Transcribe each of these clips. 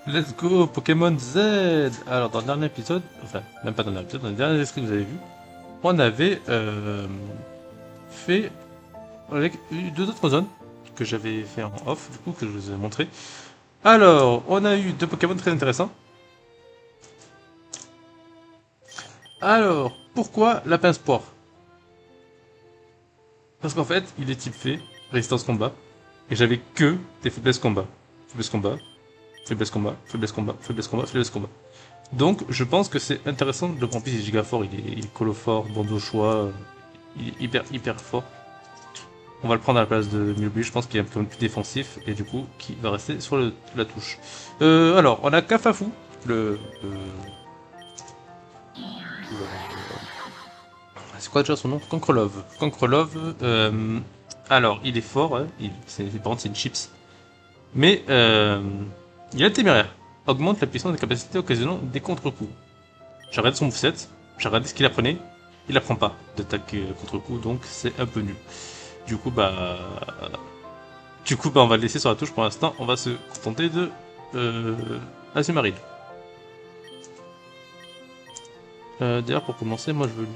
Let's go, Pokémon Z. Alors dans le dernier épisode, enfin même pas dans le dernier épisode, dans le dernier stream que vous avez vu, on avait fait avec deux autres zones que j'avais fait en off, du coup que je vous ai montré. Alors, on a eu deux Pokémon très intéressants. Alors, pourquoi Lapin Sport? Parce qu'en fait, il est type fée, résistance combat, et j'avais que des faiblesses combat. Faiblesse combat, faiblesse combat, faiblesse combat, faiblesse combat, faiblesse combat. Donc, je pense que c'est intéressant de le prendre. Il est giga fort, il est colofort, bon au choix, il est hyper fort. On va le prendre à la place de Milby, je pense qu'il est un peu plus défensif et du coup qui va rester sur la touche. Alors, on a Kafafu, c'est quoi déjà son nom? Conkrolov. Conkrolov, alors il est fort, hein, par contre c'est une chips. Mais il est téméraire. Augmente la puissance des capacités occasionnant des contre-coups. J'ai regardé son moveset, j'ai regardé ce qu'il apprenait, il apprend pas d'attaque contre-coup, donc c'est un peu nul. Du coup bah on va le laisser sur la touche pour l'instant, on va se contenter de Azumarill. D'ailleurs pour commencer, moi je veux lui.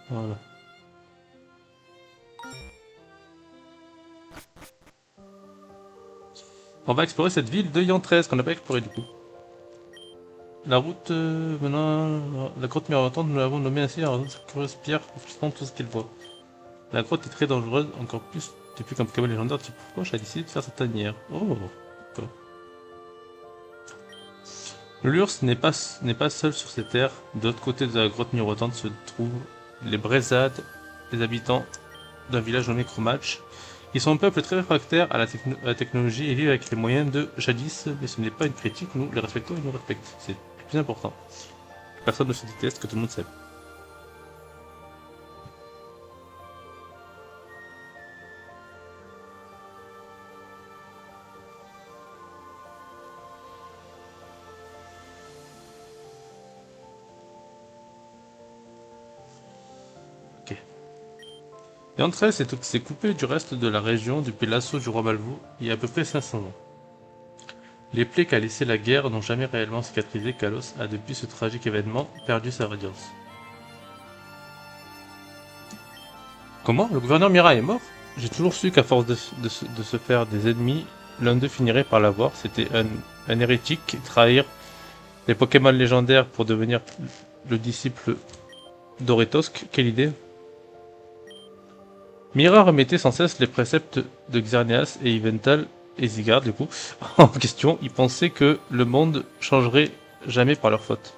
Voilà. On va explorer cette ville de Yantrez qu'on n'a pas explorée du coup. La route menant la grotte miroitante, nous l'avons nommée ainsi en raison de sa curieuse pierre reflétant tout ce qu'elle voit. La grotte est très dangereuse, encore plus depuis qu'un Pokémon légendaire type proche a décidé de faire sa tanière. Oh, d'accord. L'Urs n'est pas seul sur ces terres. De l'autre côté de la grotte miroitante se trouvent les Brezades, les habitants d'un village nommé Chromach. Ils sont un peuple très réfractaire à la technologie et vivent avec les moyens de jadis, mais ce n'est pas une critique, nous les respectons et ils nous respectent. C'est le plus important. Personne ne se déteste, que tout le monde s'aime. Ok. Et entre elles, s'est coupé du reste de la région depuis l'assaut du roi Malvou il y a à peu près 500 ans. Les plaies qu'a laissées la guerre n'ont jamais réellement cicatrisé. Kalos a depuis ce tragique événement perdu sa radiance. Comment? Le gouverneur Mira est mort? J'ai toujours su qu'à force de se faire des ennemis, l'un d'eux finirait par l'avoir. C'était un hérétique, trahir les Pokémon légendaires pour devenir le disciple d'Oretosk. Quelle idée! Mira remettait sans cesse les préceptes de Xerneas et Yveltal et Zygarde, du coup, en question. Ils pensaient que le monde changerait jamais par leur faute.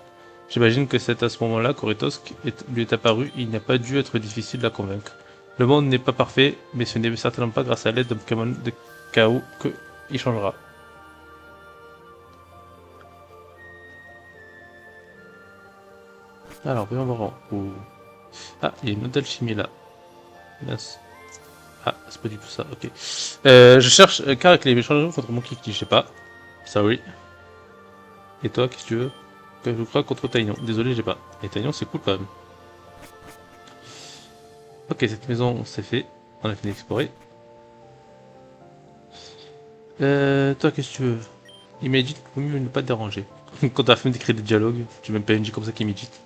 J'imagine que c'est à ce moment-là qu'Oretosk lui est apparu, il n'a pas dû être difficile de la convaincre. Le monde n'est pas parfait, mais ce n'est certainement pas grâce à l'aide d'un Pokémon de chaos qu'il changera. Alors, voyons voir. Ah, il y a une autre alchimie là. Mince. Ah, c'est pas du tout ça, ok. Je cherche car avec les changements contre mon Kiki, je sais pas. Sorry. Et toi, qu'est-ce que tu veux? Que je crois contre Taignon. Désolé, j'ai pas. Et Taignon, c'est cool quand même. Ok, cette maison, c'est fait. On a fini d'explorer. Toi, qu'est-ce que tu veux? Il m'a dit qu'il vaut mieux ne pas te déranger. Quand t'as fait d'écrire des dialogues, tu mets un PNJ comme ça qui médite.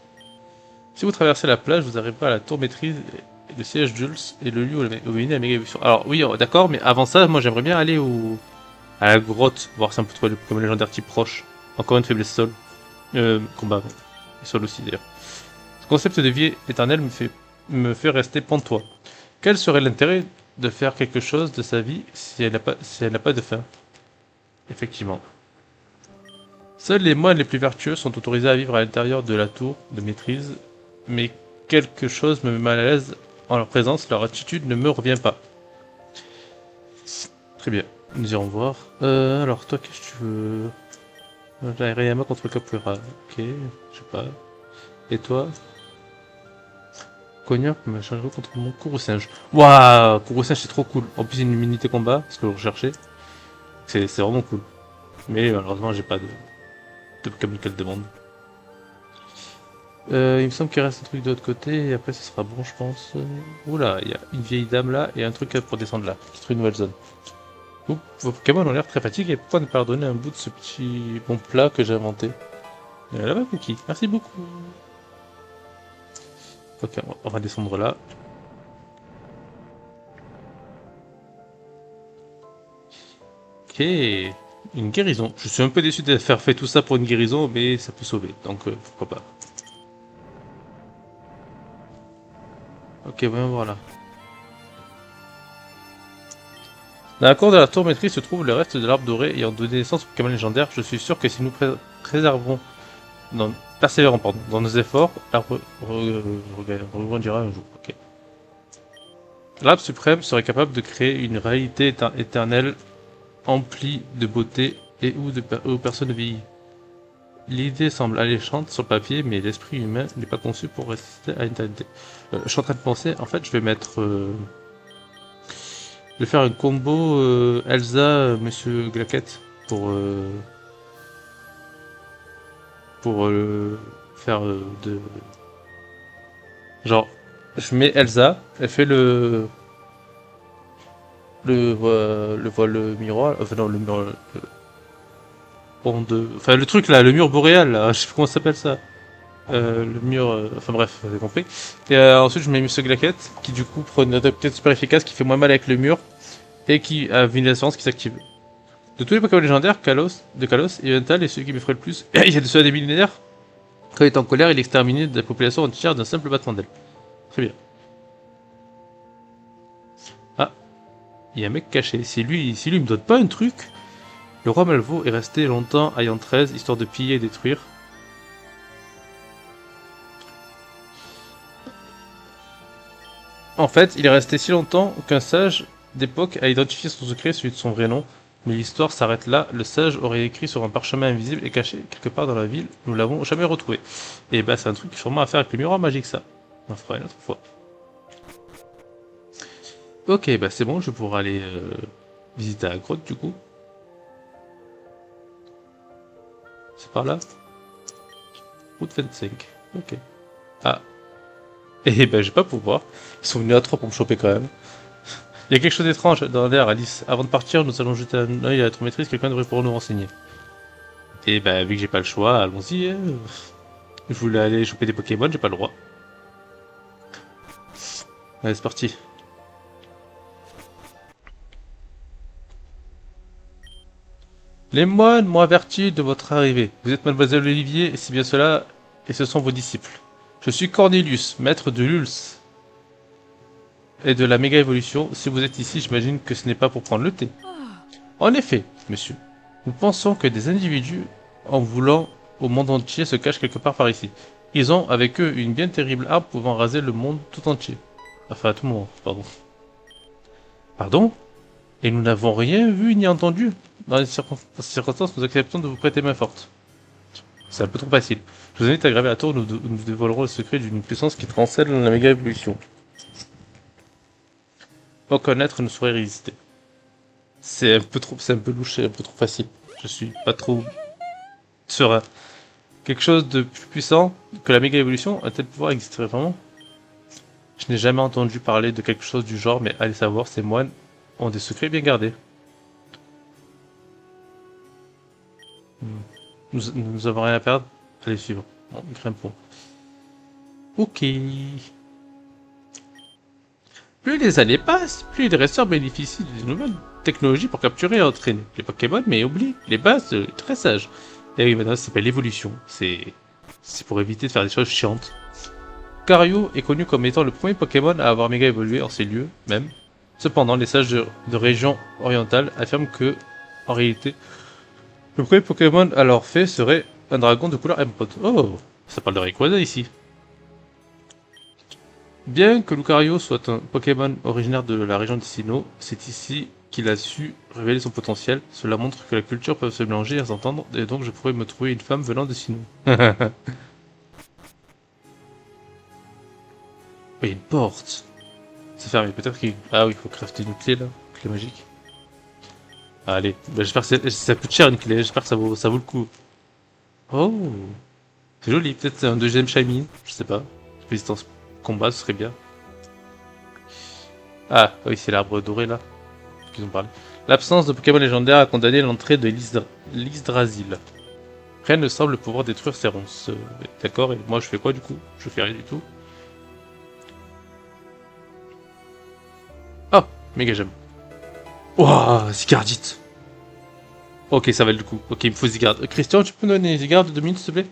Si vous traversez la plage, vous arriverez à la tour maîtrise et le siège Jules et le lieu où vous venez la méga évolution. Alors oui, d'accord, mais avant ça, moi j'aimerais bien aller à la grotte, voir si on peut trouver le Pokémon légendaire type proche. Encore une faiblesse sol. Combat. Et sol aussi d'ailleurs. Ce concept de vie éternelle me fait rester pantois. Quel serait l'intérêt de faire quelque chose de sa vie si elle n'a pas de fin? Effectivement. Seuls les moines les plus vertueux sont autorisés à vivre à l'intérieur de la tour de maîtrise, mais quelque chose me met mal à l'aise en leur présence, leur attitude ne me revient pas. Très bien, nous irons voir. Alors toi, qu'est-ce que tu veux? L'aériyama contre Capoeira, ok, je sais pas. Et toi? Cogneur me change contre mon Courroucinge. Waouh, Courroucinge c'est trop cool. En plus, il y a une unité combat, ce que je recherchais. C'est vraiment cool. Mais malheureusement, j'ai pas de Pokémon qu'elle demande. Il me semble qu'il reste un truc de l'autre côté et après ça sera bon, je pense. Oula, il y a une vieille dame là et un truc pour descendre là. Qui trouve une nouvelle zone. Vos Pokémon ont l'air très fatigués. Pourquoi ne pas leur donner un bout de ce petit bon plat que j'ai inventé? Là-bas, Cookie. Merci beaucoup. Ok, on va descendre là. Ok. Une guérison. Je suis un peu déçu d'avoir fait tout ça pour une guérison, mais ça peut sauver. Donc, pourquoi pas. Ok, voyons voir là. Dans la cour de la tour maîtrise se trouve le reste de l'arbre doré ayant donné naissance au Pokémon légendaire. Je suis sûr que si nous préservons, persévérons dans nos efforts, l'arbre regrandira un jour. Ok. L'arbre suprême serait capable de créer une réalité éternelle, emplie de beauté et où personne ne vieillit. L'idée semble alléchante sur le papier, mais l'esprit humain n'est pas conçu pour rester à l'éternité. Je suis en train de penser, en fait, je vais mettre... je vais faire un combo Elsa, Monsieur Glaquette pour faire de... Genre, je mets Elsa, elle fait le voile miroir, enfin non, le mur... Enfin le truc là, le mur boréal, là, je sais plus comment ça s'appelle ça. Le mur... enfin bref, vous avez compris. Et ensuite je mets Monsieur Glaquette, qui du coup prend une adaptation super efficace, qui fait moins mal avec le mur, et qui a une assurance qui s'active. De tous les Pokémon légendaires, Kalos, Yveltal est celui qui m'effraie le plus. Il y a de ceux des millénaires. Quand il est en colère, il extermine de la population entière d'un simple battement d'aile. Très bien. Ah, il y a un mec caché. Si lui me donne pas un truc, le roi Malvo est resté longtemps à Yan 13, histoire de piller et détruire. En fait, il est resté si longtemps qu'un sage d'époque a identifié son secret, celui de son vrai nom. Mais l'histoire s'arrête là. Le sage aurait écrit sur un parchemin invisible et caché quelque part dans la ville. Nous l'avons jamais retrouvé. Et bah, c'est un truc sûrement à faire avec le miroir magique, ça. On en fera une autre fois. Ok, bah c'est bon, je pourrai aller visiter la grotte du coup. C'est par là. Route 25. Ok. Ah. Et ben, je vais pas pouvoir. Ils sont venus à 3 pour me choper quand même. Il y a quelque chose d'étrange dans l'air, Alice. Avant de partir, nous allons jeter un œil à la maîtrise. Quelqu'un devrait pouvoir nous renseigner. Et bah, vu que j'ai pas le choix, allons-y. Je voulais aller choper des Pokémon, j'ai pas le droit. Allez, c'est parti. Les moines m'ont averti de votre arrivée. Vous êtes Mademoiselle Olivier, et c'est bien cela, et ce sont vos disciples. Je suis Cornelius, maître de Lulz et de la méga évolution. Si vous êtes ici, j'imagine que ce n'est pas pour prendre le thé. En effet, monsieur, nous pensons que des individus, en voulant au monde entier, se cachent quelque part par ici. Ils ont avec eux une bien terrible arme pouvant raser le monde tout entier. Enfin, à tout moment, pardon. Pardon? Et nous n'avons rien vu ni entendu. Dans ces circonstances, nous acceptons de vous prêter main forte. C'est un peu trop facile. Je vous invite à graver la tour, nous dévoilerons le secret d'une puissance qui transcende la méga évolution. Aucun être ne saurait résister. C'est un peu louche, c'est un peu trop facile. Je suis pas trop serein. Quelque chose de plus puissant que la méga évolution, un tel pouvoir existerait vraiment? Je n'ai jamais entendu parler de quelque chose du genre, mais allez savoir, ces moines ont des secrets bien gardés. Nous avons rien à perdre. Allez, suivre. Bon, grimpons. Ok. Plus les années passent, plus les dresseurs bénéficient de nouvelles technologies pour capturer et entraîner les Pokémon, mais oublient les bases de dressage. Et oui, maintenant ça s'appelle l'évolution. C'est pour éviter de faire des choses chiantes. Lucario est connu comme étant le premier Pokémon à avoir méga évolué en ces lieux, même. Cependant, les sages de région orientale affirment que, en réalité, le premier Pokémon alors fait serait un dragon de couleur Emerald. Oh, ça parle de Rayquaza ici. Bien que Lucario soit un Pokémon originaire de la région de Sinnoh, c'est ici qu'il a su révéler son potentiel. Cela montre que la culture peut se mélanger et s'entendre, et donc je pourrais me trouver une femme venant de Sinnoh. Il y a une porte. C'est fermé, peut-être qu'il... Ah oui, il faut crafter une clé là, clé magique. Allez, bah, j'espère que ça coûte cher une clé, j'espère que ça vaut le coup. Oh, c'est joli, peut-être un deuxième Shiny, je sais pas. Résistance combat, ce serait bien. Ah, oui, c'est l'arbre doré là. qu'ils ont parlé. L'absence de Pokémon légendaire a condamné l'entrée de l'Yggdrasil. Rien ne semble pouvoir détruire ces ronces. D'accord, et moi je fais quoi du coup? Je fais rien du tout. Oh, méga j'aime. Wouah, Zigardite. Ok, ça valait le coup. Ok, il me faut Zigard. Christian, tu peux me donner Zigard de 2 minutes, s'il te plaît?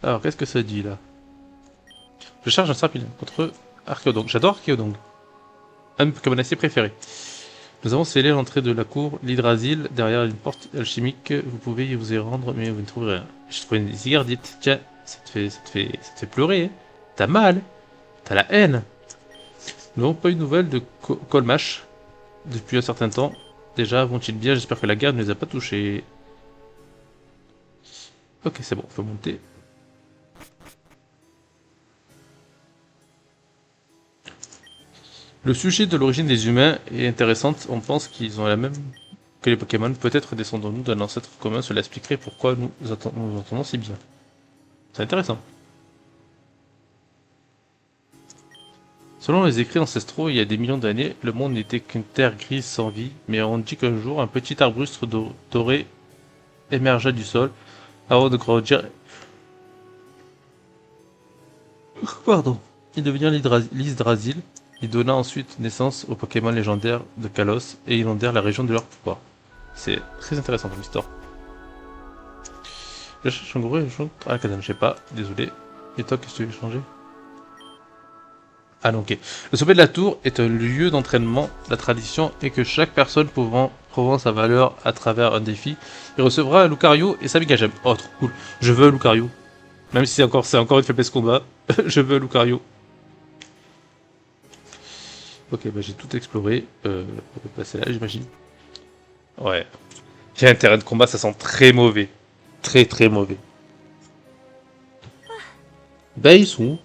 Alors, qu'est-ce que ça dit là? Je charge un Strapil contre Archéodongue. J'adore Archéodongue. Un de mes Pokémon assez préféré. Nous avons scellé l'entrée de la cour, l'Hydrasil, derrière une porte alchimique. Vous pouvez vous y rendre, mais vous ne trouverez rien. J'ai trouvé une Zigardite. Tiens, ça te fait pleurer. Hein. T'as mal. T'as la haine. Nous n'avons pas eu de nouvelles de Colmash depuis un certain temps. Déjà, vont-ils bien? J'espère que la guerre ne les a pas touchés. Ok, c'est bon, on peut monter. Le sujet de l'origine des humains est intéressant. On pense qu'ils ont la même que les Pokémon. Peut-être descendons-nous d'un ancêtre commun. Cela expliquerait pourquoi nous entendons si bien. C'est intéressant. Selon les écrits ancestraux, il y a des millions d'années, le monde n'était qu'une terre grise sans vie, mais on dit qu'un jour, un petit arbuste doré émergea du sol avant de grandir. Pardon. Et devenir l'Yggdrasil. Il donna ensuite naissance aux Pokémon légendaires de Kalos et inondèrent la région de leur pouvoir. C'est très intéressant comme histoire. Je cherche un gros ah, je sais pas, désolé. Et toi, qu'est-ce que tu veux changer? Ah non, ok. Le sommet de la tour est un lieu d'entraînement. La tradition est que chaque personne prouvant sa valeur à travers un défi, il recevra un Lucario et sa Mega Gem. Oh, trop cool. Je veux un Lucario. Même si c'est encore une faiblesse combat, je veux un Lucario. Ok, bah j'ai tout exploré. On peut passer là, j'imagine. Ouais. Il y a un terrain de combat, ça sent très mauvais. Très très mauvais. Bah ils sont où?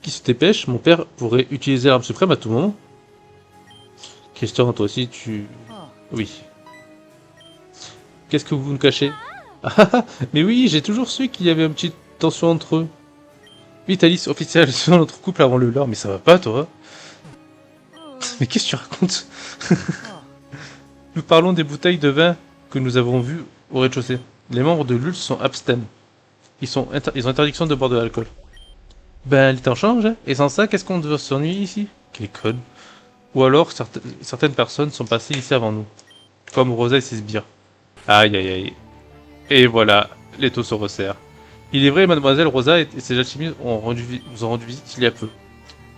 Qui se dépêche? Mon père pourrait utiliser l'arme suprême à tout moment. Christian, toi aussi, tu... Oui. Qu'est-ce que vous nous cachez? Ah, mais oui, j'ai toujours su qu'il y avait une petite tension entre eux. Vitalis officiel sur notre couple avant le leur, mais ça va pas, toi? Mais qu'est-ce que tu racontes? Nous parlons des bouteilles de vin que nous avons vues au rez-de-chaussée. Les membres de l'ULS sont abstemnes. Ils ont interdiction de boire de l'alcool. Ben, les temps changent, hein. Et sans ça, qu'est-ce qu'on doit s'ennuyer ici? Quelle conne. Ou alors, certaines personnes sont passées ici avant nous. Comme Rosa et ses sbires. Aïe aïe aïe. Et voilà, les taux se resserrent. Il est vrai, mademoiselle Rosa et ses alchimistes vous ont rendu visite il y a peu.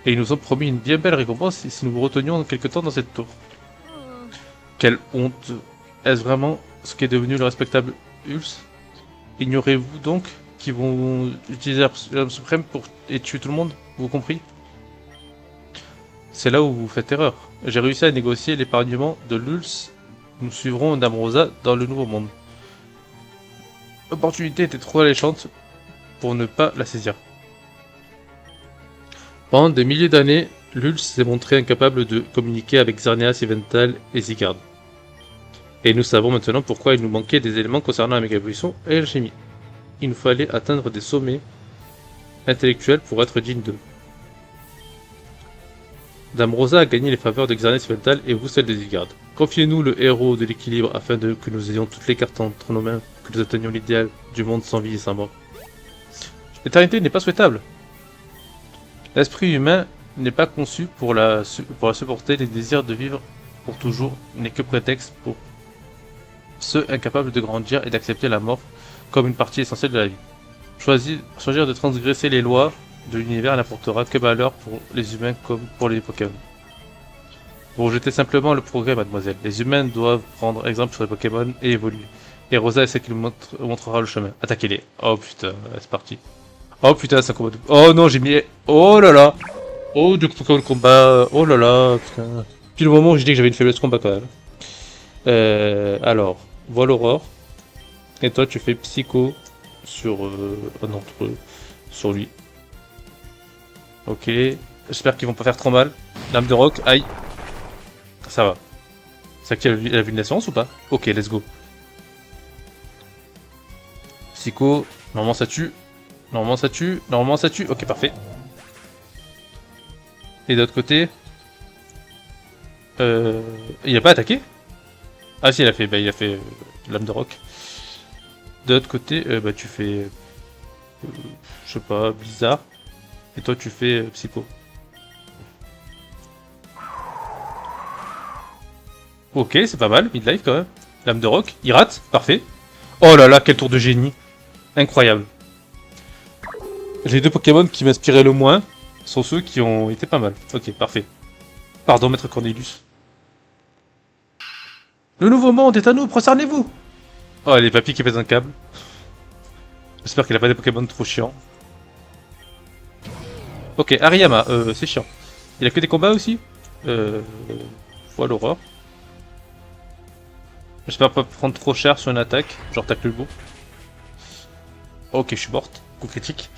Et ils nous ont promis une bien belle récompense si nous vous retenions quelque temps dans cette tour. Quelle honte. Est-ce vraiment ce qu'est devenu le respectable Ulf? Ignorez-vous donc qu'ils vont utiliser l'arme suprême pour tuer tout le monde? Vous compris? C'est là où vous faites erreur. J'ai réussi à négocier l'épargnement de l'Ulf. Nous suivrons Dame Rosa dans le nouveau monde. L'opportunité était trop alléchante pour ne pas la saisir. Pendant des milliers d'années, l'Ulf s'est montré incapable de communiquer avec Xerneas, Yveltal et Zygarde. Et nous savons maintenant pourquoi il nous manquait des éléments concernant la méga-évolution et l'alchimie. Il nous fallait atteindre des sommets intellectuels pour être digne d'eux. Dame Rosa a gagné les faveurs de Xerneas, Yveltal et vous celles de Zygarde. Confiez-nous le héros de l'équilibre afin que nous ayons toutes les cartes entre nos mains, que nous atteignions l'idéal du monde sans vie et sans mort. L'éternité n'est pas souhaitable. L'esprit humain n'est pas conçu pour la supporter. Les désirs de vivre pour toujours n'est que prétexte pour ceux incapables de grandir et d'accepter la mort comme une partie essentielle de la vie. Choisir de transgresser les lois de l'univers n'apportera que malheur pour les humains comme pour les Pokémon. Vous rejetez simplement le progrès, mademoiselle. Les humains doivent prendre exemple sur les Pokémon et évoluer. Et Rosa est celle qui nous montrera le chemin. Attaquez-les. Oh putain, c'est parti. Oh putain, c'est un combat de... Oh non, j'ai mis... Oh là là. Oh, du Pokémon combat. Oh là là, putain. Puis le moment où j'ai dit que j'avais une faiblesse combat quand même. Alors, voile aurore. Et toi, tu fais psycho sur un d'entre eux. Sur lui. Ok. J'espère qu'ils vont pas faire trop mal. Lame de roc, aïe. Ça va. Ça active la vulnérance ou pas? Ok, let's go. Psycho. Normalement ça tue. Normalement ça tue. Ok, parfait. Et de l'autre côté... il a pas attaqué? Ah si, il a fait, lame de roc. De l'autre côté, bah tu fais... je sais pas, blizzard. Et toi tu fais psycho. Ok, c'est pas mal, midlife quand même. Lame de roc, il rate, parfait. Oh là là, quel tour de génie. Incroyable. Les deux Pokémon qui m'inspiraient le moins sont ceux qui ont été pas mal. Ok, parfait. Pardon, maître Cornelius. Le nouveau monde est à nous, procernez-vous. Oh, les papis qui pèsent un câble. J'espère qu'il a pas des Pokémon trop chiants. Ok, Ariyama, c'est chiant. Il a que des combats aussi Voilà l'horreur. J'espère pas prendre trop cher sur une attaque, genre tacle le bout. Ok, je suis morte. Coup critique.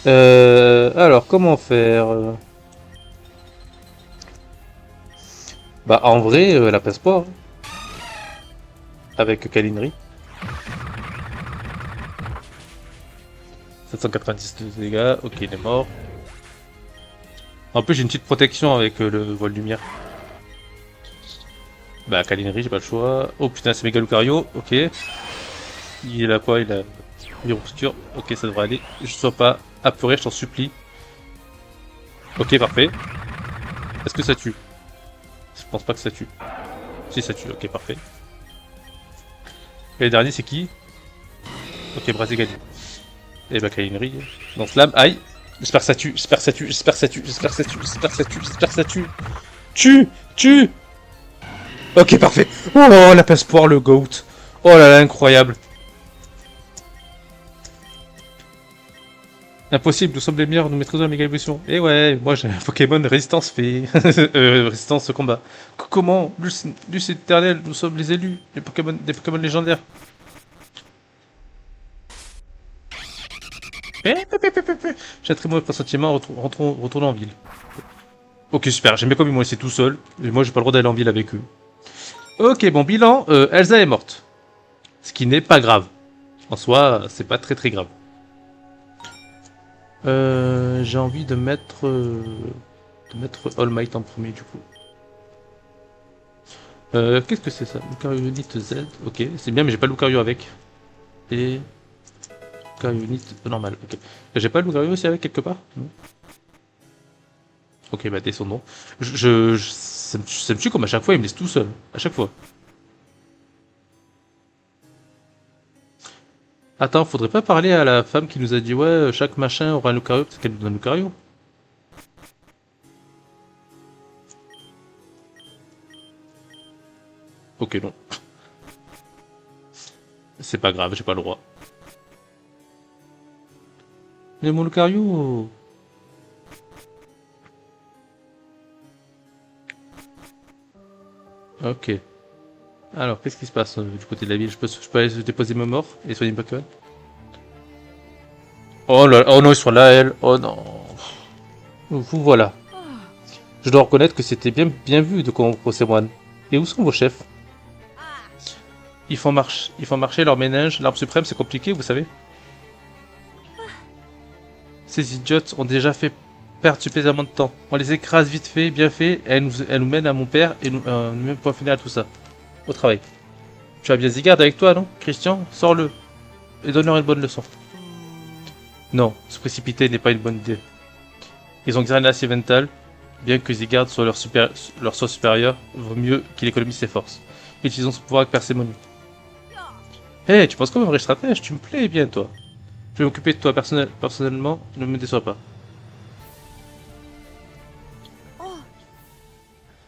Alors, comment faire Bah, en vrai, la passe pas. Hein. Avec Kalinri. 790 de dégâts, ok, il est mort. En plus, j'ai une petite protection avec le vol lumière. Bah, Kalinri, j'ai pas le choix. Oh putain, c'est méga Lucario, ok. Il a quoi? Il a une obscure. Ok, ça devrait aller. Je sois pas apeuré, je t'en supplie. Ok, parfait. Est-ce que ça tue? Je pense pas que ça tue. Si, ça tue, ok, parfait. Et le dernier, c'est qui? Ok, Brazé gagné. Et bah, Kalinri. Donc, slam, aïe. J'espère que ça tue, j'espère que ça tue, j'espère que ça tue, j'espère que ça tue, j'espère que ça tue, j'espère que ça tue. Tue. Ok, parfait. Oh, la passepoire, le GOAT. Oh là là, incroyable. Impossible, nous sommes les meilleurs, nous maîtrisons la méga évolution. Et ouais, moi j'ai un Pokémon résistance fait. Résistance au combat. Comment Luce éternel, nous sommes les élus, des Pokémon légendaires. J'ai un très mauvais pressentiment, retournons en ville. Ok, super, j'aime bien comme ils m'ont laissé tout seul. Et moi j'ai pas le droit d'aller en ville avec eux. Ok, bon bilan, Elsa est morte. Ce qui n'est pas grave. En soi, c'est pas très grave. J'ai envie de mettre All Might en premier du coup. Qu'est-ce que c'est ça? Lucario Unit Z, ok, c'est bien mais j'ai pas le Lucario avec. Et Lucario Unit normal, ok. J'ai pas le Lucario aussi avec quelque part? Non. Ok, bah descendons. Ça me tue comme à chaque fois il me laisse tout seul, à chaque fois. Attends, faudrait pas parler à la femme qui nous a dit ouais, chaque machin aura un Lucario, peut-être qu'elle nous donne un Lucario. Ok, non. C'est pas grave, j'ai pas le droit. Mais mon Lucario... Ok. Alors, qu'est-ce qui se passe du côté de la ville? Je peux aller déposer ma mort et soigner une Pokémon? Oh là, oh non, ils sont là, elle. Oh non. Vous voilà. Je dois reconnaître que c'était bien vu de corrompre ces moines. Et où sont vos chefs? Ils font marcher leur ménage. L'arbre suprême, c'est compliqué, vous savez. Ces idiotes ont déjà fait perdre suffisamment de temps. On les écrase vite fait, bien fait, et elles nous mènent à mon père et nous-mêmes pour finir à tout ça. Au travail. Tu as bien Zygarde avec toi, non? Christian, sors-le. Et donne-leur une bonne leçon. Non, se précipiter n'est pas une bonne idée. Ils ont Xerneas et Vental. Bien que Zygarde soit leur soi supérieur, vaut mieux qu'il économise ses forces. Utilisons son pouvoir avec parcimonie. Hé, tu penses comme un vrai stratège, tu me plais bien toi. Je vais m'occuper de toi personnellement, ne me déçois pas.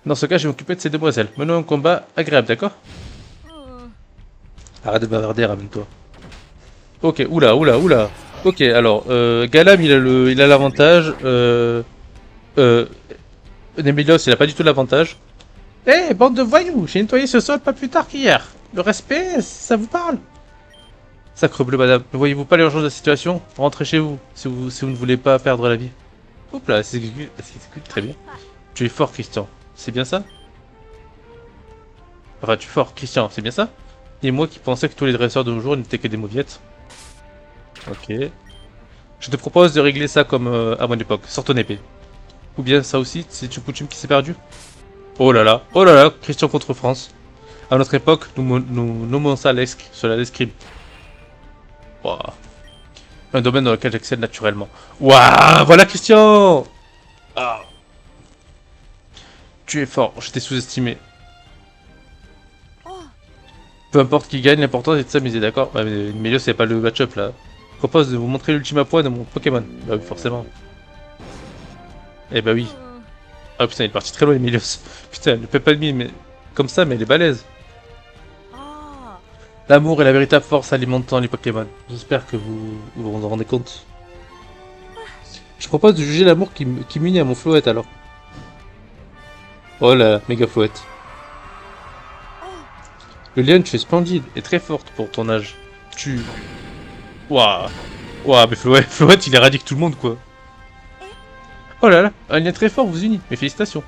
Dans ce cas, je vais m'occuper de ces demoiselles. Menons un combat agréable, d'accord? Arrête de bavarder, ramène-toi. Ok, oula. Ok, alors, Galam, il a l'avantage. Nemelios, il a pas du tout l'avantage. Eh, bande de voyous, j'ai nettoyé ce sol pas plus tard qu'hier. Le respect, ça vous parle? Sacre bleu, madame, ne voyez-vous pas l'urgence de la situation? Rentrez chez vous, si vous ne voulez pas perdre la vie. Hop là, c'est très bien. Tu es fort, Christian. C'est bien ça? Enfin, tu es fort, Christian, c'est bien ça? Et moi qui pensais que tous les dresseurs de nos jours n'étaient que des mauviettes. Ok. Je te propose de régler ça comme à mon époque. Sors ton épée. Ou bien ça aussi, c'est Chupuchum qui s'est perdu. Oh là là, Christian contre France. À notre époque, nous nommons ça l'escrime, cela l'escrime. Waouh. Un domaine dans lequel j'excelle naturellement. Waouh, voilà Christian. Ah, tu es fort, je t'ai sous-estimé. Peu importe qui gagne, l'important c'est de s'amuser, d'accord? Ouais, mais Melios, c'est pas le match-up là. Je propose de vous montrer l'ultime point de mon Pokémon. Bah oui, forcément. Eh bah oui. Ah putain, il est parti très loin, Melios. Putain, le Pepalmi, mais comme ça, mais il est balèze. L'amour est la véritable force alimentant les Pokémon. J'espère que vous en rendez compte. Je propose de juger l'amour qui m'unit à mon Floette alors. Oh là là, méga Floette. Le lien, tu es splendide et très forte pour ton âge. Tu... Waouh. Waouh, mais Floette, il éradique tout le monde quoi. Oh là là, un lien très fort vous unit. Mes félicitations.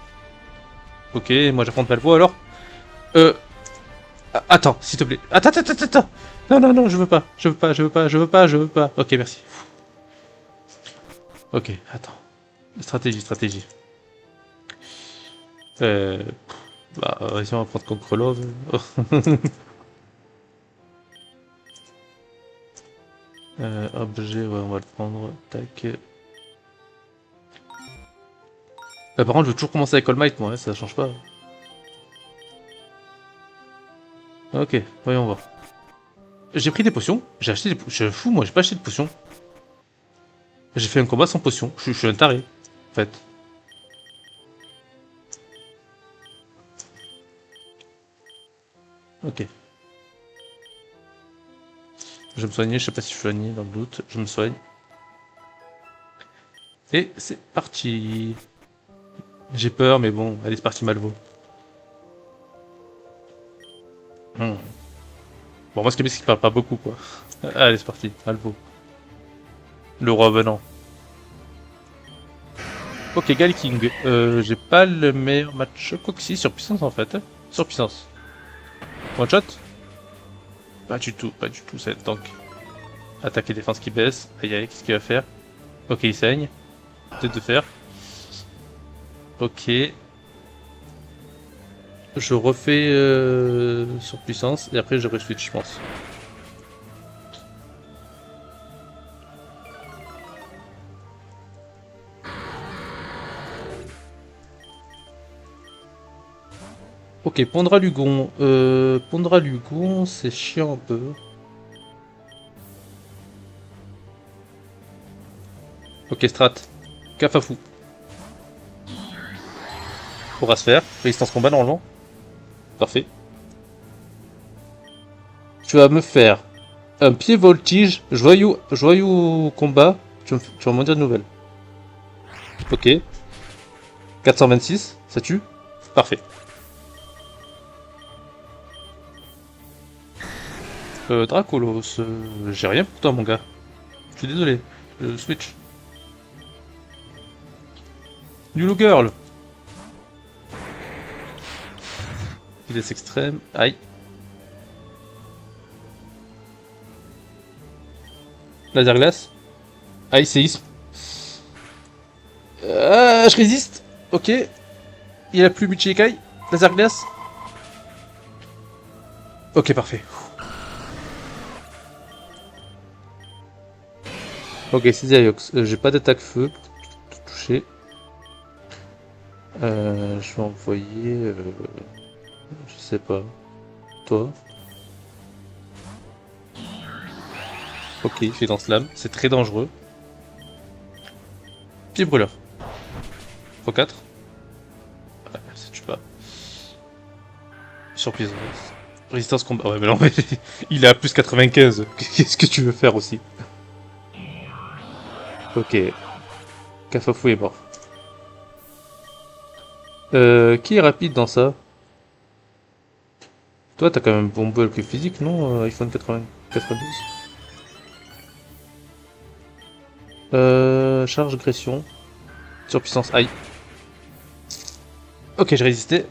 Ok, moi j'apprends pas le voix alors. Euh... Attends, s'il te plaît. Attends. Non, non, non, je veux pas. Je veux pas. Ok, merci. Ok, attends. Stratégie. Euh... Bah, vas-y, on va prendre contre Love. Objet, ouais, on va le prendre. Tac. Par contre, je veux toujours commencer avec All Might, moi, hein, ça change pas. Ok, voyons voir. J'ai pris des potions, j'ai acheté des potions. Je suis fou, moi, j'ai pas acheté de potions. J'ai fait un combat sans potions, je suis un taré, en fait. Ok. Je vais me soigner, je sais pas si je suis soigné, dans le doute. Je me soigne. Et c'est parti. J'ai peur, mais bon, allez, c'est parti, Malvo. Hmm. Bon, moi, ce qui est bien, c'est qu'il parle pas beaucoup, quoi. Allez, c'est parti, Malvo. Le roi venant. Ok, Galking. J'ai pas le meilleur match. Quoi que si, sur puissance en fait. Sur puissance. One shot? Pas du tout, c'est le tank. Attaque et défense qui baisse. Aïe aïe, qu'est-ce qu'il va faire? Ok, il saigne. Peut-être de faire. Ok. Je refais sur puissance et après je reswitch, je pense. Ok, Pondra Lugon. Pondra Lugon, c'est chiant un peu. Ok, strat. Cafafou. Pourra se faire. Résistance combat normalement. Parfait. Tu vas me faire un pied voltige, joyau combat. Tu vas m'en dire de nouvelles. Ok. 426, ça tue. Parfait. Dracolos, j'ai rien pour toi mon gars. Je suis désolé. Switch. Nulu Girl. Vitesse extrême. Aïe. Laser glace. Aïe, séisme. Je résiste. Ok. Il a plus Michikai. Laser glace. Ok, parfait. Ok, c'est Zeriox. J'ai pas d'attaque feu. Tout touché. Je vais envoyer. Je sais pas. Toi. Ok, il fait dans slam. C'est très dangereux. Pied brûleur. x4. Ah, ça tue pas. Surprise. Résistance combat. Ouais, mais non, mais il est à plus 95. Qu'est-ce que tu veux faire aussi? Ok. Cafafou est mort. Qui est rapide dans ça? Toi, t'as quand même bon bulk physique, non? iPhone 80... 92. Charge agression. Surpuissance aïe. Ok, j'ai résisté.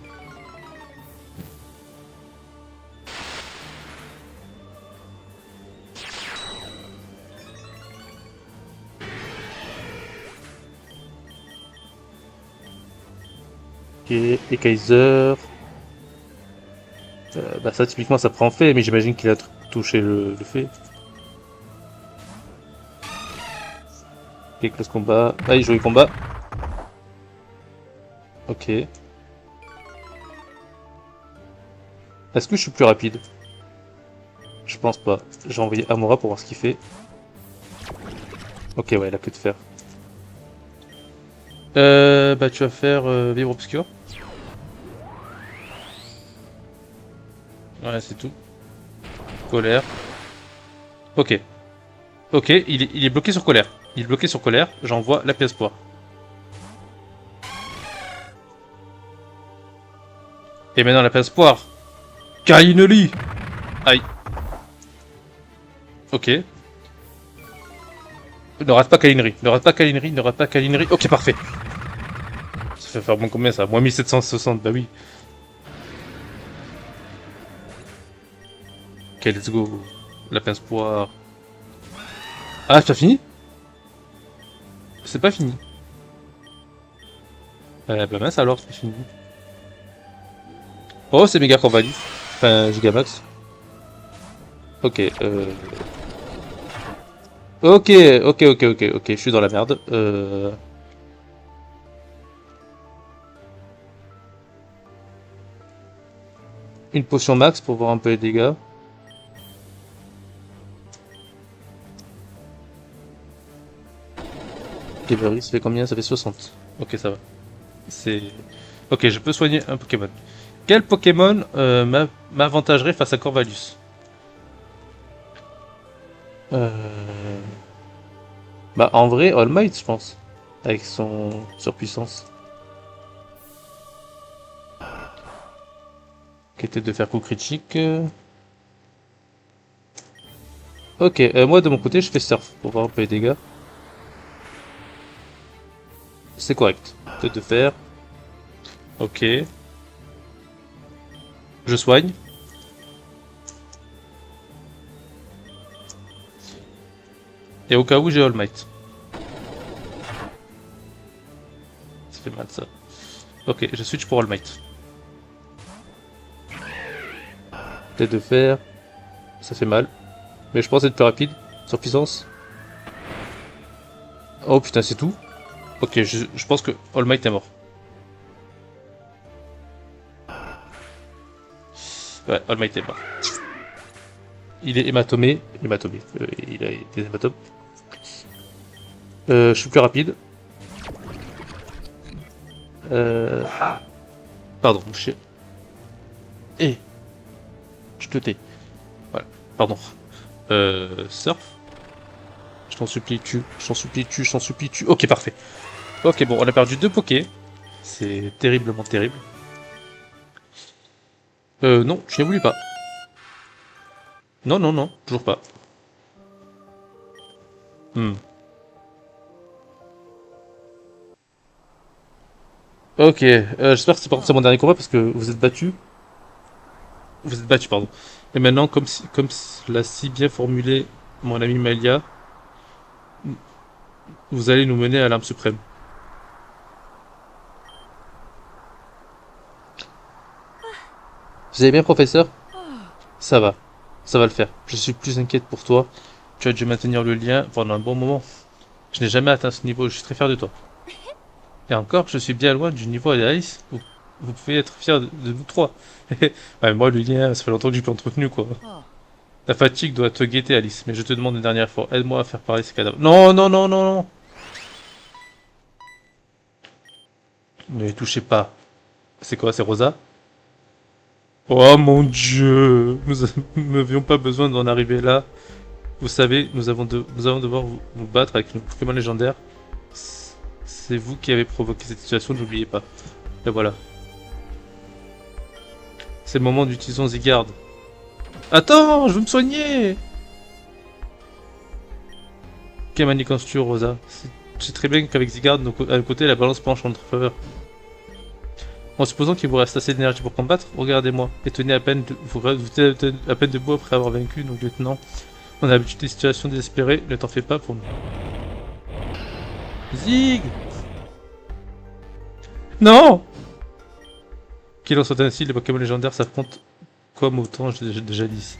Ok, et Kaiser. Bah ça typiquement ça prend fait, mais j'imagine qu'il a touché le fait. Ok, close combat. Ah, il joue le combat. Ok. Est-ce que je suis plus rapide? Je pense pas. J'ai envoyé Amora pour voir ce qu'il fait. Ok, ouais, il a que de faire. Bah tu vas faire Vivre Obscur. Ouais, c'est tout. Colère. Ok. Ok, il est bloqué sur colère. Il est bloqué sur colère. J'envoie la pièce poire. Et maintenant la pièce poire. Kainoli. Aïe. Ok. Ne rate pas Kalinerie. Ne rate pas Kalinerie. Ne rate pas Kalinerie. Ok, parfait. Ça fait faire bon combien ça? Moins 1760. Bah oui. Ok, let's go. La pince poire. Ah, tu as fini? C'est pas fini. Bah mince alors, c'est fini. Oh, c'est méga Corvallis. Enfin, Gigamax. Ok, Ok, ok, je suis dans la merde. Une potion max pour voir un peu les dégâts. Gabery, ça fait combien? Ça fait 60. Ok, ça va. C'est... Ok, je peux soigner un Pokémon. Quel Pokémon m'avantagerait face à Corvallis? euh... Bah, en vrai, All Might, je pense. Avec son surpuissance. Qui était de faire coup critique. Ok, moi de mon côté, je fais Surf pour voir un peu les dégâts. C'est correct. Tête de fer. Ok. Je soigne. Et au cas où, j'ai All Might. Ça fait mal ça. Ok, je switch pour All Might. Tête de fer. Ça fait mal. Mais je pense être plus rapide. Sur puissance. Oh putain, c'est tout. Ok, je pense que All Might est mort. Ouais, All Might est mort. Il est hématomé. Hématomé. Il a des hématomes. Je suis plus rapide. Pardon, je... Eh, je te tais. Voilà, pardon. Surf. Je t'en supplie, tue. Je t'en supplie, tue. Je t'en supplie, tue. Ok, parfait. Ok, bon, on a perdu 2 pokés. C'est terriblement terrible. Non, je n'évolue pas. Non, non, non, toujours pas. Hmm. Ok, j'espère que c'est par contre c'est mon dernier combat parce que vous êtes battu. Vous êtes battu, pardon. Et maintenant, comme l'a si bien formulé mon ami Malia, vous allez nous mener à l'arme suprême. Vous allez bien, professeur? Ça va. Ça va le faire. Je suis plus inquiète pour toi. Tu as dû maintenir le lien pendant un bon moment. Je n'ai jamais atteint ce niveau, je suis très fier de toi. Et encore, je suis bien loin du niveau d'Alice. Vous pouvez être fier de nous trois. Ouais, moi, le lien, ça fait longtemps que j'ai plus entretenu, quoi. La fatigue doit te guetter, Alice, mais je te demande une dernière fois, aide-moi à faire parler ces cadavres. Non, non, non, non, non. Ne les touchez pas. C'est quoi, c'est Rosa? Oh mon dieu, nous n'avions pas besoin d'en arriver là. Vous savez, nous allons devoir vous battre avec nos Pokémon légendaires. C'est vous qui avez provoqué cette situation, n'oubliez pas. Et voilà. C'est le moment d'utiliser Zygarde. Attends, je veux me soigner. Ok, manigances-tu, Rosa? C'est très bien qu'avec Zygarde, à nos côtés, la balance penche en notre faveur. En supposant qu'il vous reste assez d'énergie pour combattre, regardez-moi, et tenez à peine, vous tenez à peine debout après avoir vaincu nos lieutenants. On a l'habitude des situations désespérées, ne t'en fais pas pour nous. Zig! Non! Qu'il en soit ainsi, les Pokémon légendaires s'affrontent comme au temps de jadis.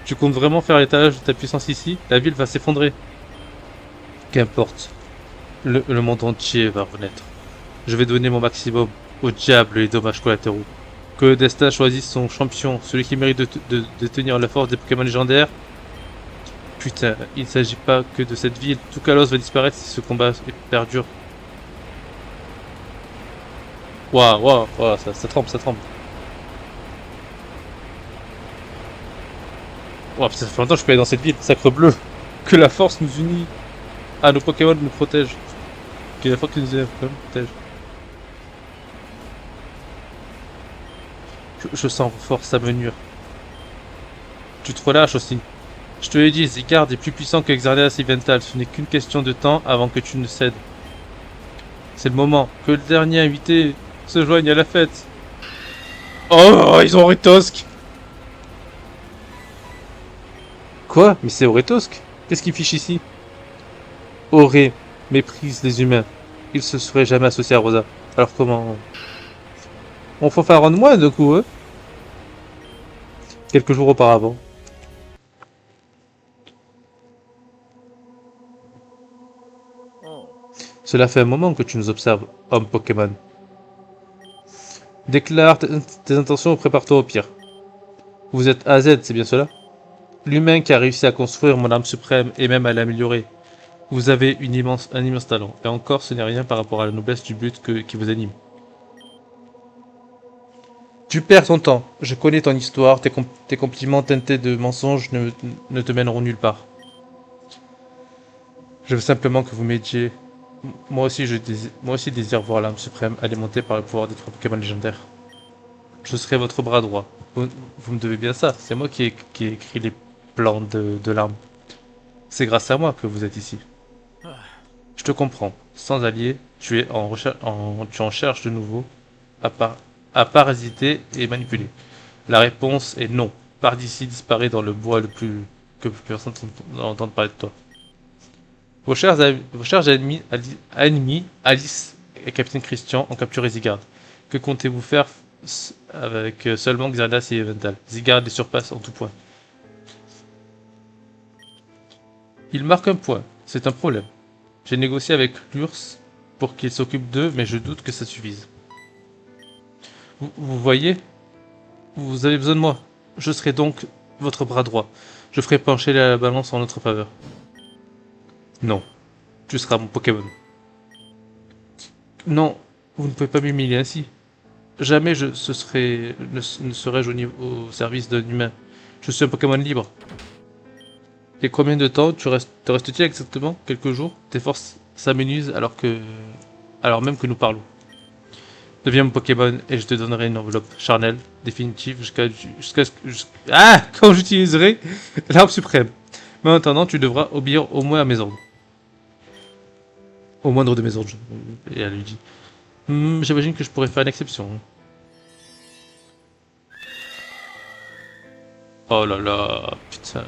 Tu comptes vraiment faire l'étalage de ta puissance ici? La ville va s'effondrer. Qu'importe. Le monde entier va renaître. Je vais donner mon maximum au diable les dommages collatéraux. Que le destin choisisse son champion, celui qui mérite de tenir la force des Pokémon légendaires. Putain, il ne s'agit pas que de cette ville. Tout Kalos va disparaître si ce combat perdure. Waouh, ça tremble, ça tremble. Waouh, putain, ça fait longtemps que je peux aller dans cette ville. Sacre bleu. Que la force nous unit. Ah, nos Pokémon nous protègent. Que la force nous protège. Je sens vos forces s'amenuire. Tu te relâches aussi. Je te l'ai dit, Zygarde est plus puissant que Xerneas et Yveltal. Ce n'est qu'une question de temps avant que tu ne cèdes. C'est le moment. Que le dernier invité se joigne à la fête. Oh, ils ont Auretosk. Quoi? Mais c'est Auretosk? Qu'est-ce qu'il fiche ici? Auré méprise les humains. Il se serait jamais associé à Rosa. Alors comment... On fanfaronne moins de coup, hein? Quelques jours auparavant. Cela fait un moment que tu nous observes, homme Pokémon. Déclare tes intentions ou prépare-toi au pire. Vous êtes AZ, c'est bien cela? L'humain qui a réussi à construire mon arme suprême et même à l'améliorer. Vous avez un immense talent. Et encore, ce n'est rien par rapport à la noblesse du but qui vous anime. Tu perds ton temps. Je connais ton histoire. Tes compliments teintés de mensonges ne te mèneront nulle part. Je veux simplement que vous m'aidiez. Moi aussi désire voir l'âme suprême alimentée par le pouvoir des 3 Pokémon légendaires. Je serai votre bras droit. Vous me devez bien ça. C'est moi qui ai écrit les plans de l'arme. C'est grâce à moi que vous êtes ici. Je te comprends. Sans allié, tu es en recherche de nouveau à parasiter et manipuler. La réponse est non. Pars d'ici, disparaît dans le bois que plus personne n'entende parler de toi. Vos chers ennemis, Alice et Capitaine Christian, ont capturé Zygarde. Que comptez-vous faire avec seulement Xerneas et Yveltal? Zygarde les surpasse en tout point. Il marque un point. C'est un problème. J'ai négocié avec l'URSS pour qu'il s'occupe d'eux, mais je doute que ça suffise. Vous voyez? Vous avez besoin de moi. Je serai donc votre bras droit. Je ferai pencher la balance en notre faveur. Non. Tu seras mon Pokémon. Non, vous ne pouvez pas m'humilier ainsi. Jamais ne serais-je au service d'un humain. Je suis un Pokémon libre. Et combien de temps te restes-t-il exactement? Quelques jours? Tes forces s'amenuisent alors même que nous parlons. Deviens mon Pokémon et je te donnerai une enveloppe charnelle, définitive, quand j'utiliserai l'arme suprême. Mais en attendant, tu devras obéir au moins à mes ordres. Au moindre de mes ordres. Et elle lui dit. J'imagine que je pourrais faire une exception. Oh là là, putain.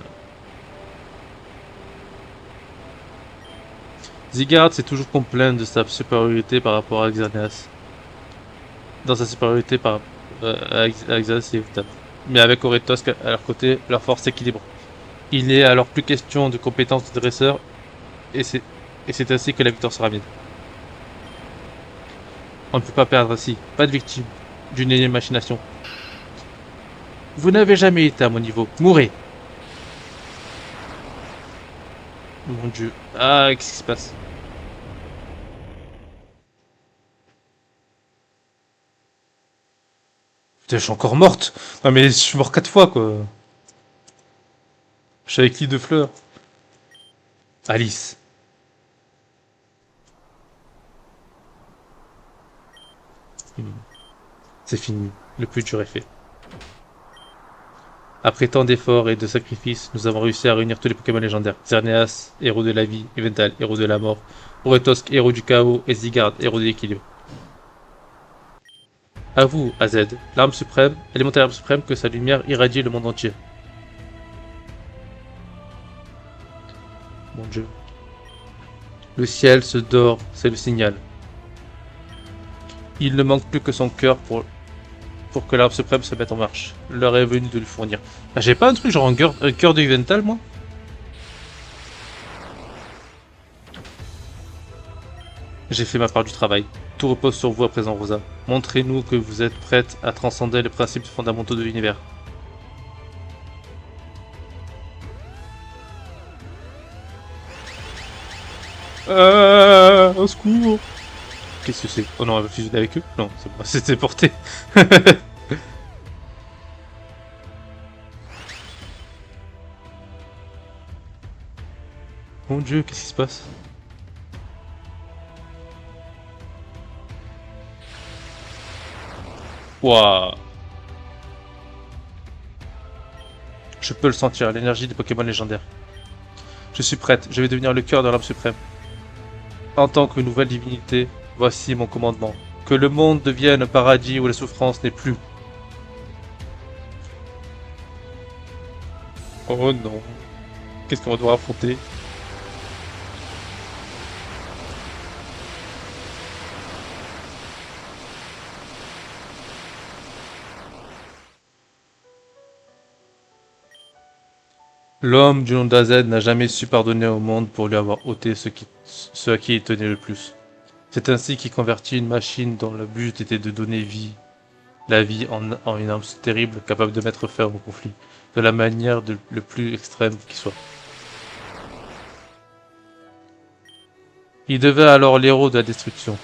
Zygarde s'est toujours complaint de sa supériorité par rapport à Xerneas. Dans sa supériorité à Xerneas et Yveltal. Mais avec Auretosk à leur côté, leur force s'équilibre. Il n'est alors plus question de compétences de dresseur, et c'est ainsi que la victoire sera mienne. On ne peut pas perdre ainsi, pas de victime d'une énième machination. Vous n'avez jamais été à mon niveau, mourrez! Mon dieu, ah, qu'est-ce qui se passe? Putain, je suis encore morte! Non mais je suis mort 4 fois quoi! Je suis avec l'île de fleurs. Alice. C'est fini, le plus dur est fait. Après tant d'efforts et de sacrifices, nous avons réussi à réunir tous les Pokémon légendaires. Xerneas, héros de la vie, Yveltal, héros de la mort, Auretosk, héros du chaos, et Zygarde, héros de l'équilibre. À vous, AZ, l'arme suprême, élémentaire arme suprême, que sa lumière irradie le monde entier. Mon dieu. Le ciel se dort, c'est le signal. Il ne manque plus que son cœur pour que l'arbre suprême se mette en marche. L'heure est venue de lui fournir. Ah, j'ai pas un truc genre un cœur de Yveltal, moi? J'ai fait ma part du travail. Tout repose sur vous à présent, Rosa. Montrez-nous que vous êtes prête à transcender les principes fondamentaux de l'univers. Au secours! Qu'est-ce que c'est? Oh non, elle va fusionner avec eux? Non, c'est bon, c'était porté. Mon dieu, qu'est-ce qui se passe? Waouh! Je peux le sentir, l'énergie des Pokémon légendaires. Je suis prête, je vais devenir le cœur de l'arbre suprême. En tant que nouvelle divinité, voici mon commandement. Que le monde devienne un paradis où la souffrance n'est plus. Oh non. Qu'est-ce qu'on va devoir affronter? L'homme du nom d'Azen n'a jamais su pardonner au monde pour lui avoir ôté ce à qui il tenait le plus. C'est ainsi qu'il convertit une machine dont le but était de donner vie, la vie en une arme terrible capable de mettre fin au conflit, de la manière le plus extrême qui soit. Il devint alors l'héros de la destruction.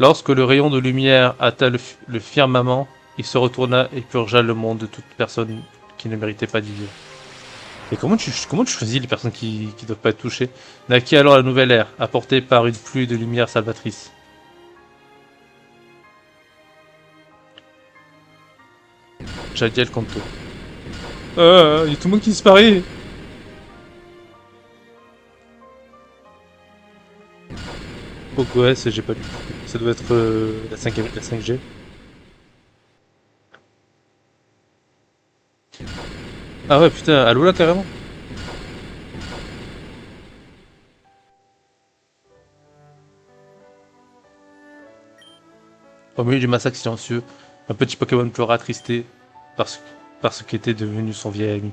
Lorsque le rayon de lumière atteint le firmament, il se retourna et purgea le monde de toute personne qui ne méritait pas d'y vivre. Et comment tu choisis les personnes qui doivent pas être touchées? Naquit alors la nouvelle ère, apportée par une pluie de lumière salvatrice. Jadiel Kanto. Il y a tout le monde qui disparaît. Poco S, j'ai pas lu. Ça doit être la 5G. Ah ouais, putain, Alola carrément. Au milieu du massacre silencieux, un petit Pokémon pleura attristé parce, parce qu'était devenu son vieil ami.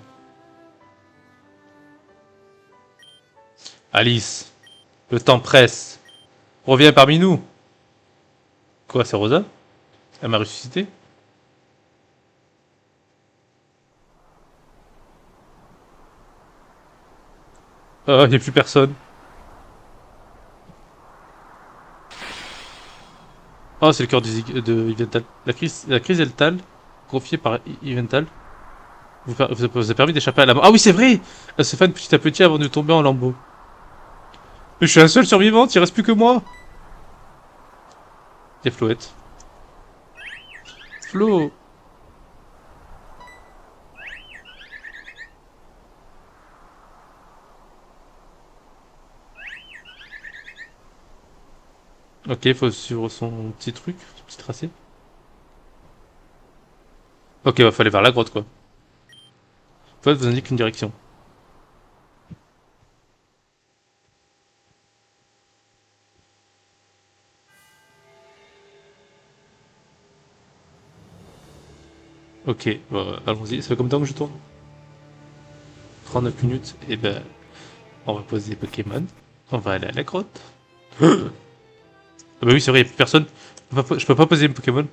Alice, le temps presse. Reviens parmi nous. Quoi, c'est Rosa? Elle m'a ressuscité? Il n'y a plus personne. Oh, c'est le cœur de Yveltal. La crise Eltal, confiée par Yveltal, vous a permis d'échapper à la mort. Ah oui, c'est vrai! Elle se fane petit à petit avant de tomber en lambeaux. Mais je suis la seule survivante, il reste plus que moi! Il y a Floette. Flo! Ok, faut suivre son petit truc, son petit tracé. Ok, bah faut aller vers la grotte quoi. Floette vous indique une direction. Ok, bah, allons-y. Ça fait combien de temps que je tourne? 39 minutes. Et ben, on va poser des Pokémon. On va aller à la grotte. Ah bah oui, c'est vrai, y'a plus personne. Je peux pas poser mes Pokémon.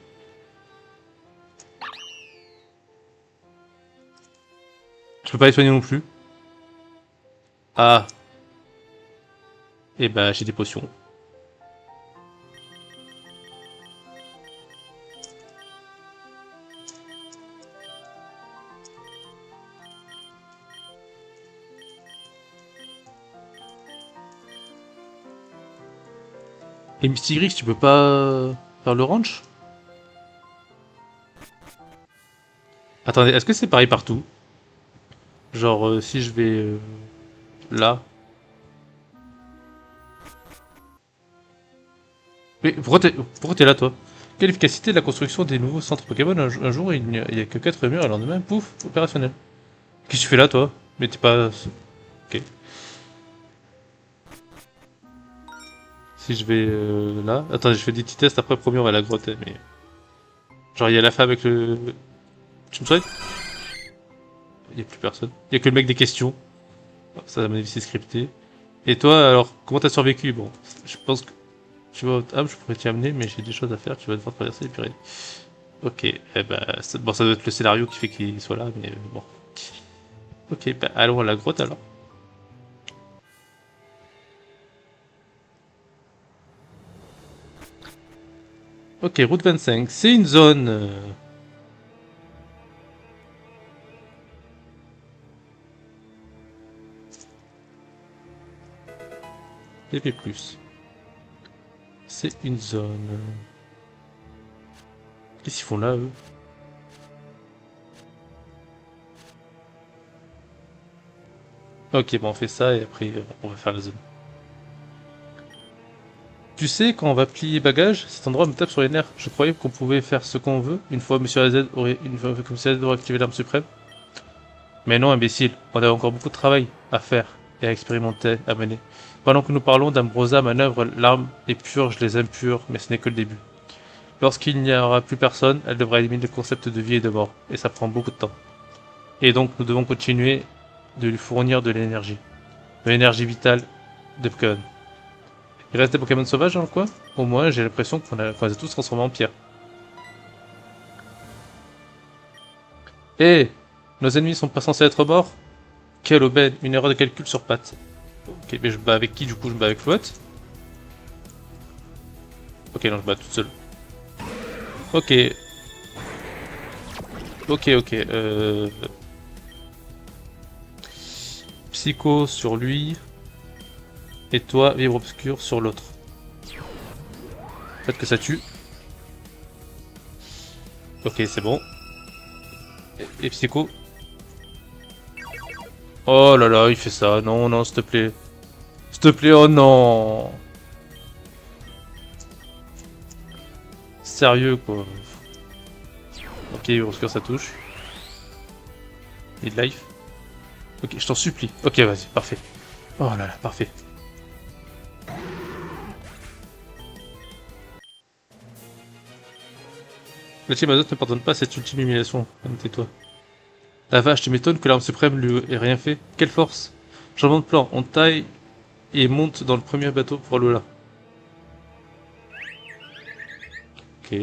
Je peux pas les soigner non plus. Ah, et bah j'ai des potions. Et Mystigrix, tu peux pas faire le ranch? Attendez, est-ce que c'est pareil partout? Genre, si je vais là. Mais pourquoi t'es là, toi? Quelle efficacité de la construction des nouveaux centres Pokémon? Un jour, il y a que 4 murs, et le lendemain, pouf, opérationnel. Qu'est-ce que tu fais là, toi? Mais t'es pas... Ok. Si je vais là... Attendez, je fais des petits tests, après premier on va à la grotte, hein, mais... Genre il y a la femme avec le... Tu me souhaites? Il y a plus personne. Il y a que le mec des questions. Ça, à mon avis, c'est scripté. Et toi, alors, comment t'as survécu? Bon, je pense que tu vas au table, je pourrais t'y amener, mais j'ai des choses à faire, tu vas devoir traverser les Pyrénées. Ok, eh ben, bon, ça doit être le scénario qui fait qu'il soit là, mais bon. Ok, bah, allons à la grotte alors. Ok, route 25, c'est une zone... DP+. C'est une zone... Qu'est-ce qu'ils font là, eux? Ok, bon, on fait ça et après, on va faire la zone. Tu sais, quand on va plier bagages, cet endroit me tape sur les nerfs. Je croyais qu'on pouvait faire ce qu'on veut une fois Monsieur AZ aurait, une fois que Monsieur AZ aurait activé l'arme suprême. Mais non, imbécile, on a encore beaucoup de travail à faire et à expérimenter, à mener. Pendant que nous parlons, d'Ambrosa manœuvre l'arme et purge les impurs, mais ce n'est que le début. Lorsqu'il n'y aura plus personne, elle devra éliminer le concept de vie et de mort, et ça prend beaucoup de temps. Et donc nous devons continuer de lui fournir de l'énergie. De l'énergie vitale de Pokémon. Il reste des Pokémon sauvages dans le coin? Au moins, j'ai l'impression qu'on les a tous transformés en pierre. Eh! Nos ennemis sont pas censés être morts? Quelle aubaine! Une erreur de calcul sur pattes. Ok, mais je bats avec qui du coup? Je bats avec Flotte? Ok, non, je bats toute seule. Ok. Ok. Psycho sur lui. Et toi, Vibre Obscur sur l'autre. Peut-être que ça tue. Ok, c'est bon. Et Psycho. Oh là là, il fait ça. Non, non, s'il te plaît. S'il te plaît, oh non. Sérieux, quoi. Ok, Obscur, ça touche. Need life. Ok, je t'en supplie. Ok, vas-y, parfait. Oh là là, parfait. La team Azot ne pardonne pas cette ultime humiliation. Tais-toi. La vache, tu m'étonnes que l'arme suprême lui ait rien fait. Quelle force! Changement de plan, on taille et monte dans le premier bateau pour Lola. Ok.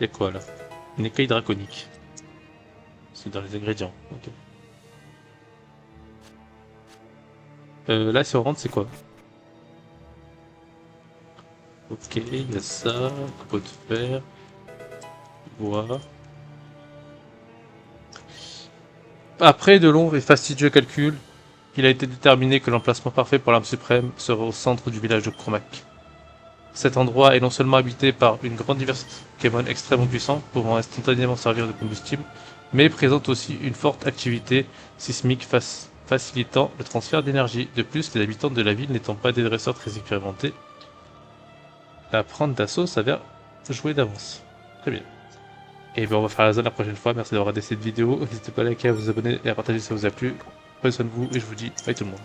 Y'a quoi là? Une écaille draconique. C'est dans les ingrédients. Ok. Là, si on rentre, c'est quoi? Ok, il y a ça. Pot de fer. Bois. Après de longs et fastidieux calculs, il a été déterminé que l'emplacement parfait pour l'arme suprême serait au centre du village de Cromac. Cet endroit est non seulement habité par une grande diversité de Pokémon extrêmement puissants, pouvant instantanément servir de combustible, mais présente aussi une forte activité sismique facilitant le transfert d'énergie. De plus, les habitants de la ville n'étant pas des dresseurs très expérimentés, la prendre d'assaut s'avère jouer d'avance. Très bien. Et bien on va faire la zone la prochaine fois, merci d'avoir regardé cette vidéo, n'hésitez pas à liker, à vous abonner et à partager si ça vous a plu. Prenez soin de vous et je vous dis bye tout le monde.